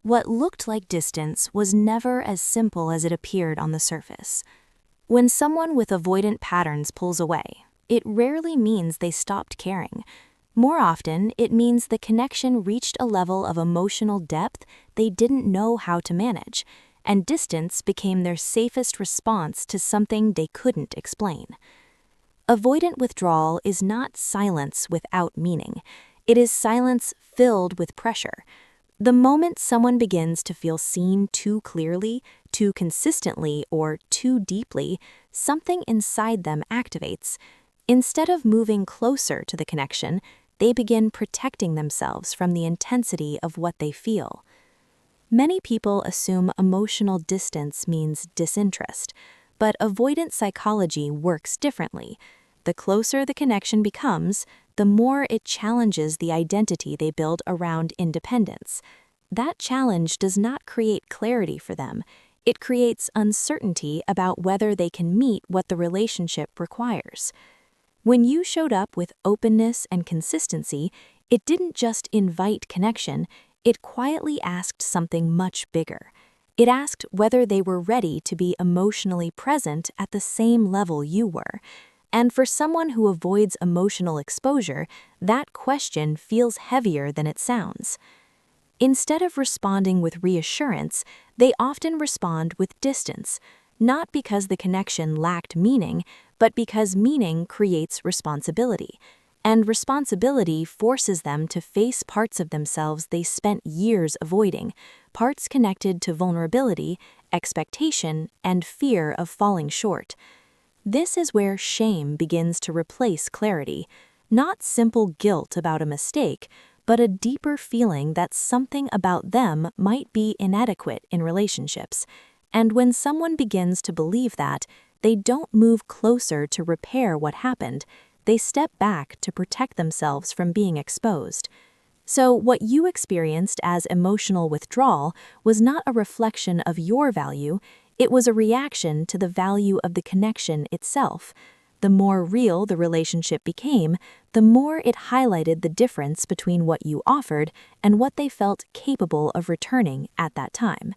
What looked like distance was never as simple as it appeared on the surface. When someone with avoidant patterns pulls away, it rarely means they stopped caring. More often, it means the connection reached a level of emotional depth they didn't know how to manage, and distance became their safest response to something they couldn't explain. Avoidant withdrawal is not silence without meaning. It is silence filled with pressure. The moment someone begins to feel seen too clearly, too consistently, or too deeply, something inside them activates. Instead of moving closer to the connection, they begin protecting themselves from the intensity of what they feel. Many people assume emotional distance means disinterest, but avoidant psychology works differently. The closer the connection becomes, the more it challenges the identity they build around independence. That challenge does not create clarity for them. It creates uncertainty about whether they can meet what the relationship requires. When you showed up with openness and consistency, it didn't just invite connection, it quietly asked something much bigger. It asked whether they were ready to be emotionally present at the same level you were. And for someone who avoids emotional exposure, that question feels heavier than it sounds. Instead of responding with reassurance, they often respond with distance, not because the connection lacked meaning, but because meaning creates responsibility. And responsibility forces them to face parts of themselves they spent years avoiding, parts connected to vulnerability, expectation, and fear of falling short. This is where shame begins to replace clarity, not simple guilt about a mistake, but a deeper feeling that something about them might be inadequate in relationships. And when someone begins to believe that, they don't move closer to repair what happened, they step back to protect themselves from being exposed. So what you experienced as emotional withdrawal was not a reflection of your value, it was a reaction to the value of the connection itself. The more real the relationship became, the more it highlighted the difference between what you offered and what they felt capable of returning at that time.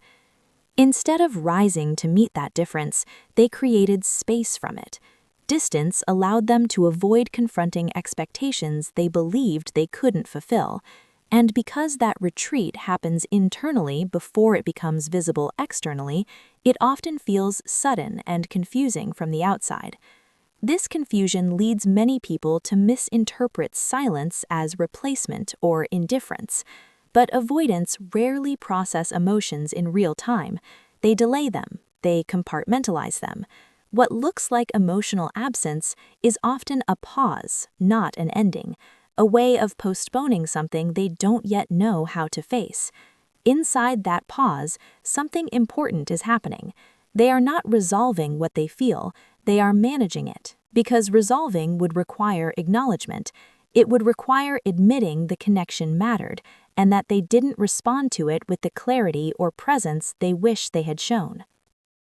Instead of rising to meet that difference, they created space from it. Distance allowed them to avoid confronting expectations they believed they couldn't fulfill. And because that retreat happens internally before it becomes visible externally, it often feels sudden and confusing from the outside. This confusion leads many people to misinterpret silence as replacement or indifference. But avoidants rarely process emotions in real time. They delay them, they compartmentalize them. What looks like emotional absence is often a pause, not an ending, a way of postponing something they don't yet know how to face. Inside that pause, something important is happening. They are not resolving what they feel, they are managing it, because resolving would require acknowledgement. It would require admitting the connection mattered, and that they didn't respond to it with the clarity or presence they wish they had shown.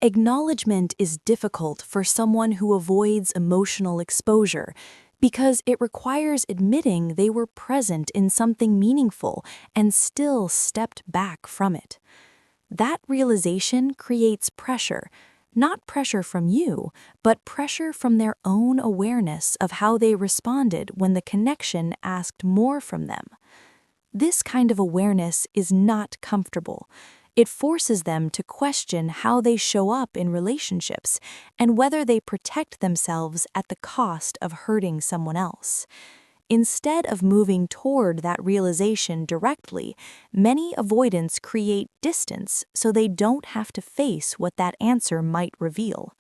Acknowledgement is difficult for someone who avoids emotional exposure because it requires admitting they were present in something meaningful and still stepped back from it. That realization creates pressure, not pressure from you, but pressure from their own awareness of how they responded when the connection asked more from them. This kind of awareness is not comfortable. It forces them to question how they show up in relationships and whether they protect themselves at the cost of hurting someone else. Instead of moving toward that realization directly, many avoidants create distance so they don't have to face what that answer might reveal.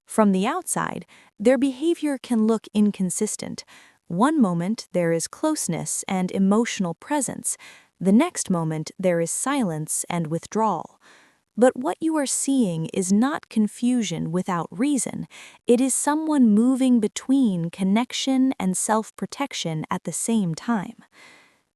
From the outside, their behavior can look inconsistent. One moment there is closeness and emotional presence. The next moment there is silence and withdrawal. But what you are seeing is not confusion without reason. It is someone moving between connection and self-protection at the same time.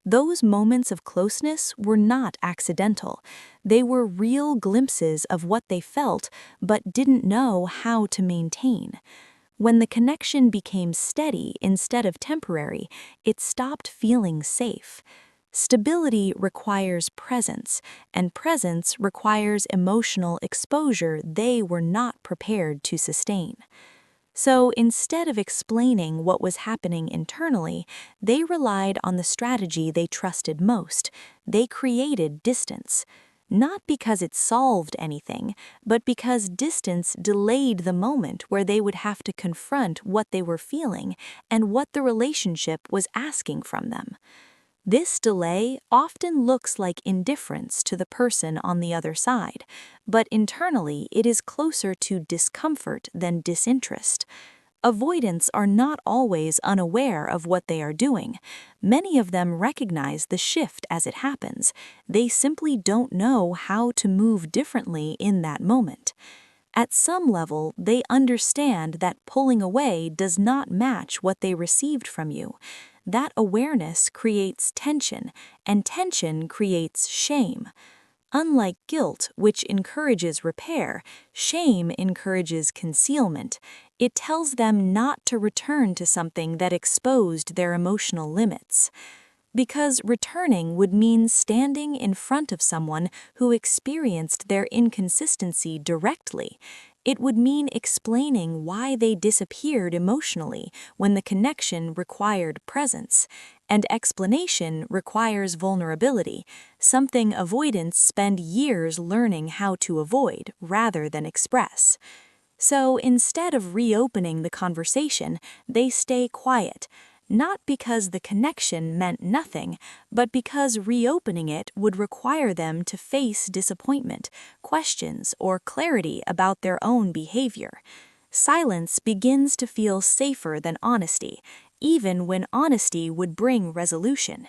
Those moments of closeness were not accidental. They were real glimpses of what they felt but didn't know how to maintain. When the connection became steady instead of temporary, it stopped feeling safe. Stability requires presence, and presence requires emotional exposure they were not prepared to sustain. So instead of explaining what was happening internally, they relied on the strategy they trusted most. They created distance. Not because it solved anything, but because distance delayed the moment where they would have to confront what they were feeling and what the relationship was asking from them. This delay often looks like indifference to the person on the other side, but internally it is closer to discomfort than disinterest. Avoidants are not always unaware of what they are doing. Many of them recognize the shift as it happens. They simply don't know how to move differently in that moment. At some level, they understand that pulling away does not match what they received from you. That awareness creates tension, and tension creates shame. Unlike guilt, which encourages repair, shame encourages concealment. It tells them not to return to something that exposed their emotional limits. Because returning would mean standing in front of someone who experienced their inconsistency directly. It would mean explaining why they disappeared emotionally when the connection required presence. And explanation requires vulnerability, something avoidants spend years learning how to avoid rather than express. So instead of reopening the conversation, they stay quiet. Not because the connection meant nothing, but because reopening it would require them to face disappointment, questions, or clarity about their own behavior. Silence begins to feel safer than honesty, even when honesty would bring resolution.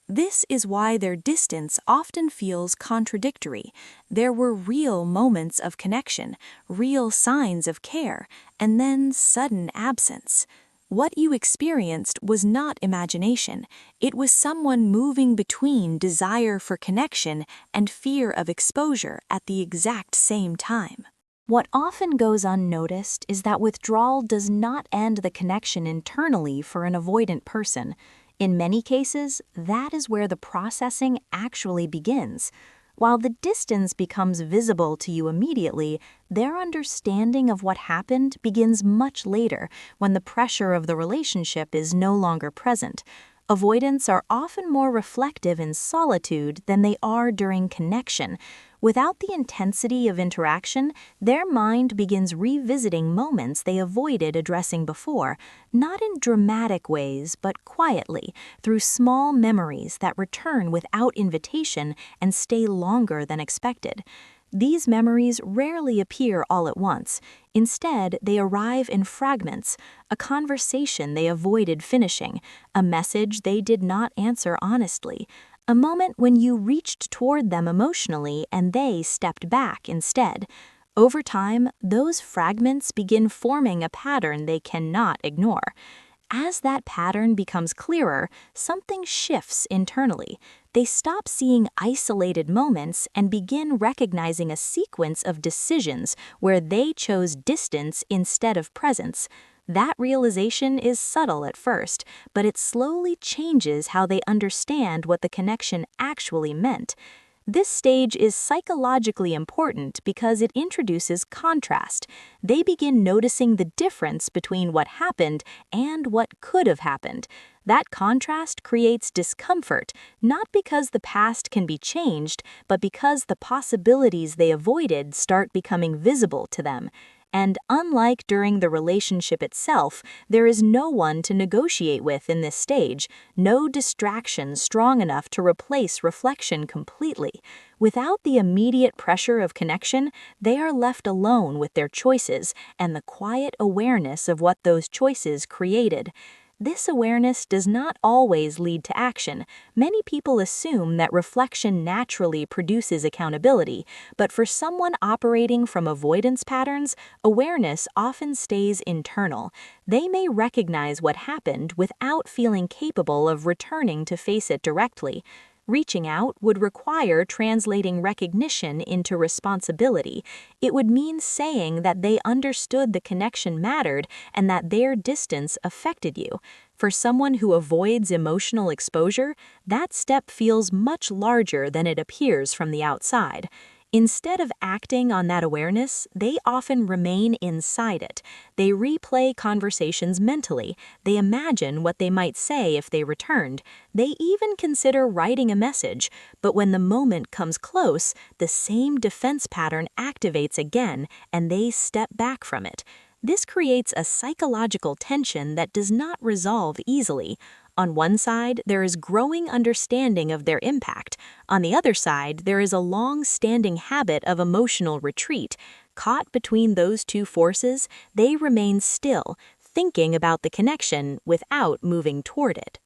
This is why their distance often feels contradictory. There were real moments of connection, real signs of care, and then sudden absence. What you experienced was not imagination. It was someone moving between desire for connection and fear of exposure at the exact same time. What often goes unnoticed is that withdrawal does not end the connection internally for an avoidant person. In many cases, that is where the processing actually begins. While the distance becomes visible to you immediately, their understanding of what happened begins much later, when the pressure of the relationship is no longer present. Avoidants are often more reflective in solitude than they are during connection. Without the intensity of interaction, their mind begins revisiting moments they avoided addressing before, not in dramatic ways, but quietly, through small memories that return without invitation and stay longer than expected. These memories rarely appear all at once. Instead, they arrive in fragments: a conversation they avoided finishing, a message they did not answer honestly, a moment when you reached toward them emotionally and they stepped back instead. Over time, those fragments begin forming a pattern they cannot ignore. As that pattern becomes clearer, something shifts internally. They stop seeing isolated moments and begin recognizing a sequence of decisions where they chose distance instead of presence. That realization is subtle at first, but it slowly changes how they understand what the connection actually meant. This stage is psychologically important because it introduces contrast. They begin noticing the difference between what happened and what could have happened. That contrast creates discomfort, not because the past can be changed, but because the possibilities they avoided start becoming visible to them. And unlike during the relationship itself, there is no one to negotiate with in this stage, no distraction strong enough to replace reflection completely. Without the immediate pressure of connection, they are left alone with their choices and the quiet awareness of what those choices created. This awareness does not always lead to action. Many people assume that reflection naturally produces accountability, but for someone operating from avoidance patterns, awareness often stays internal. They may recognize what happened without feeling capable of returning to face it directly. Reaching out would require translating recognition into responsibility. It would mean saying that they understood the connection mattered and that their distance affected you. For someone who avoids emotional exposure, that step feels much larger than it appears from the outside. Instead of acting on that awareness, they often remain inside it. They replay conversations mentally. They imagine what they might say if they returned. They even consider writing a message. But when the moment comes close, the same defense pattern activates again, and they step back from it. This creates a psychological tension that does not resolve easily. On one side, there is growing understanding of their impact. On the other side, there is a long-standing habit of emotional retreat. Caught between those two forces, they remain still, thinking about the connection without moving toward it.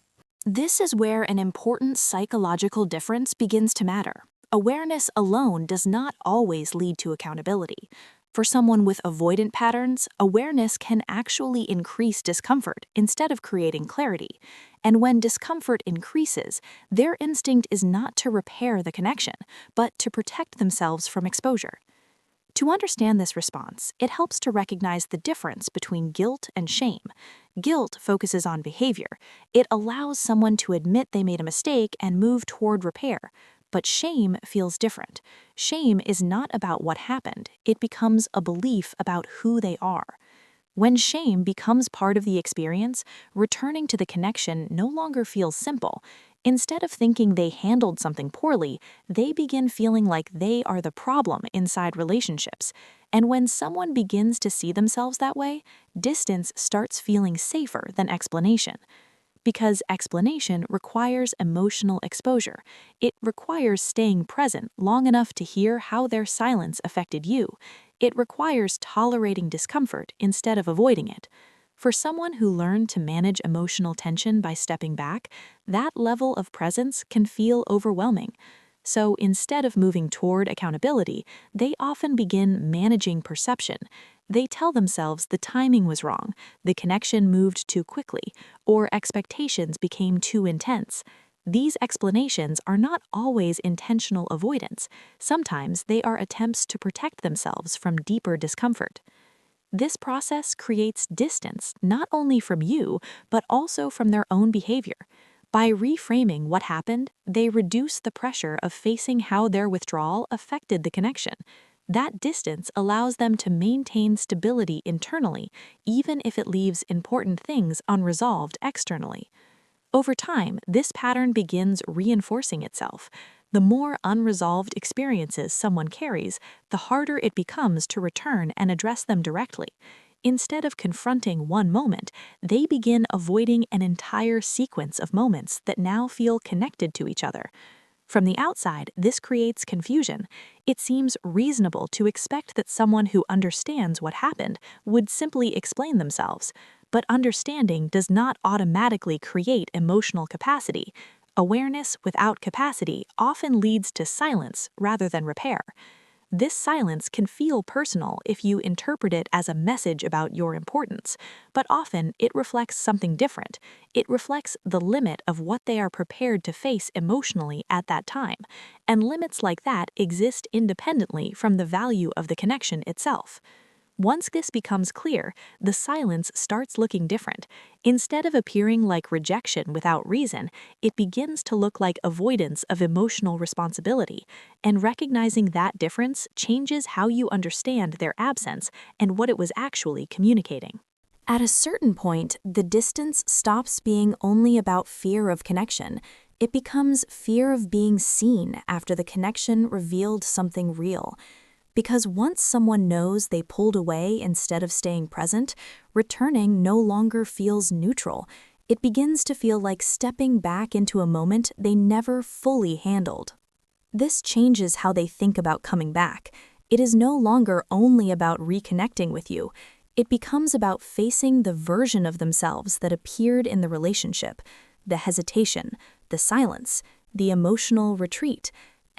This is where an important psychological difference begins to matter. Awareness alone does not always lead to accountability. For someone with avoidant patterns, awareness can actually increase discomfort instead of creating clarity. And when discomfort increases, their instinct is not to repair the connection, but to protect themselves from exposure. To understand this response, it helps to recognize the difference between guilt and shame. Guilt focuses on behavior. It allows someone to admit they made a mistake and move toward repair. But shame feels different. Shame is not about what happened. It becomes a belief about who they are. When shame becomes part of the experience, returning to the connection no longer feels simple. Instead of thinking they handled something poorly, they begin feeling like they are the problem inside relationships. And when someone begins to see themselves that way, distance starts feeling safer than explanation. Because explanation requires emotional exposure. It requires staying present long enough to hear how their silence affected you. It requires tolerating discomfort instead of avoiding it. For someone who learned to manage emotional tension by stepping back, that level of presence can feel overwhelming. So instead of moving toward accountability, they often begin managing perception. They tell themselves the timing was wrong, the connection moved too quickly, or expectations became too intense. These explanations are not always intentional avoidance. Sometimes they are attempts to protect themselves from deeper discomfort. This process creates distance not only from you, but also from their own behavior. By reframing what happened, they reduce the pressure of facing how their withdrawal affected the connection. That distance allows them to maintain stability internally, even if it leaves important things unresolved externally. Over time, this pattern begins reinforcing itself. The more unresolved experiences someone carries, the harder it becomes to return and address them directly. Instead of confronting one moment, they begin avoiding an entire sequence of moments that now feel connected to each other. From the outside, this creates confusion. It seems reasonable to expect that someone who understands what happened would simply explain themselves. But understanding does not automatically create emotional capacity. Awareness without capacity often leads to silence rather than repair. This silence can feel personal if you interpret it as a message about your importance, but often it reflects something different. It reflects the limit of what they are prepared to face emotionally at that time, and limits like that exist independently from the value of the connection itself. Once this becomes clear, the silence starts looking different. Instead of appearing like rejection without reason, it begins to look like avoidance of emotional responsibility, and recognizing that difference changes how you understand their absence and what it was actually communicating. At a certain point, the distance stops being only about fear of connection. It becomes fear of being seen after the connection revealed something real. Because once someone knows they pulled away instead of staying present, returning no longer feels neutral. It begins to feel like stepping back into a moment they never fully handled. This changes how they think about coming back. It is no longer only about reconnecting with you. It becomes about facing the version of themselves that appeared in the relationship, the hesitation, the silence, the emotional retreat.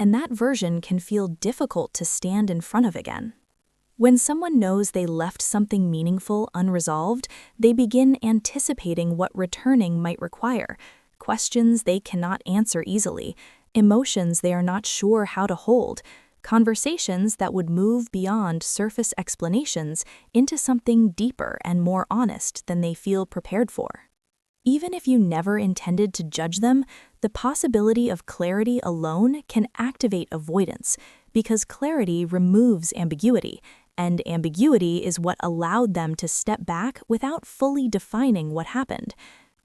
And that version can feel difficult to stand in front of again. When someone knows they left something meaningful unresolved, they begin anticipating what returning might require, questions they cannot answer easily, emotions they are not sure how to hold, conversations that would move beyond surface explanations into something deeper and more honest than they feel prepared for. Even if you never intended to judge them, the possibility of clarity alone can activate avoidance, because clarity removes ambiguity, and ambiguity is what allowed them to step back without fully defining what happened.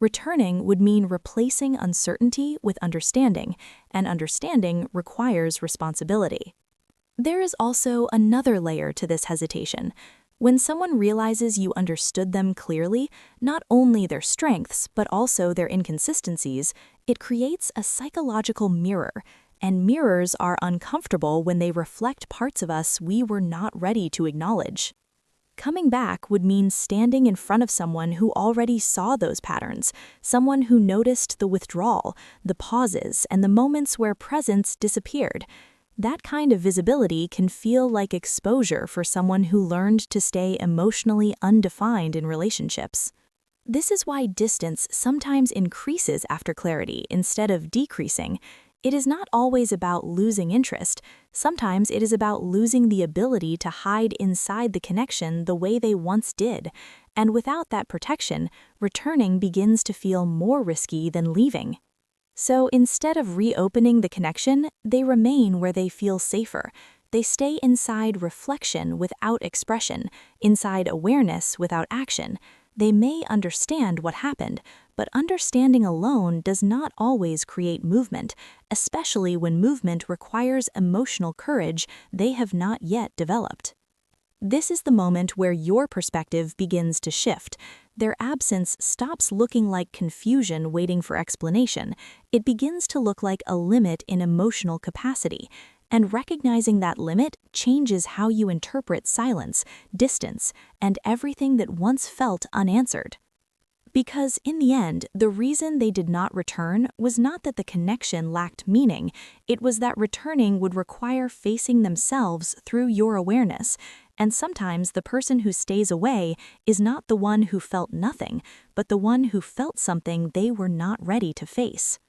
Returning would mean replacing uncertainty with understanding, and understanding requires responsibility. There is also another layer to this hesitation. When someone realizes you understood them clearly, not only their strengths, but also their inconsistencies, it creates a psychological mirror, and mirrors are uncomfortable when they reflect parts of us we were not ready to acknowledge. Coming back would mean standing in front of someone who already saw those patterns, someone who noticed the withdrawal, the pauses, and the moments where presence disappeared. That kind of visibility can feel like exposure for someone who learned to stay emotionally undefined in relationships. This is why distance sometimes increases after clarity instead of decreasing. It is not always about losing interest. Sometimes it is about losing the ability to hide inside the connection the way they once did. And without that protection, returning begins to feel more risky than leaving. So instead of reopening the connection, they remain where they feel safer. They stay inside reflection without expression, inside awareness without action. They may understand what happened, but understanding alone does not always create movement, especially when movement requires emotional courage they have not yet developed. This is the moment where your perspective begins to shift. Their absence stops looking like confusion waiting for explanation. It begins to look like a limit in emotional capacity. And recognizing that limit changes how you interpret silence, distance, and everything that once felt unanswered. Because in the end, the reason they did not return was not that the connection lacked meaning, it was that returning would require facing themselves through your awareness. And sometimes the person who stays away is not the one who felt nothing, but the one who felt something they were not ready to face.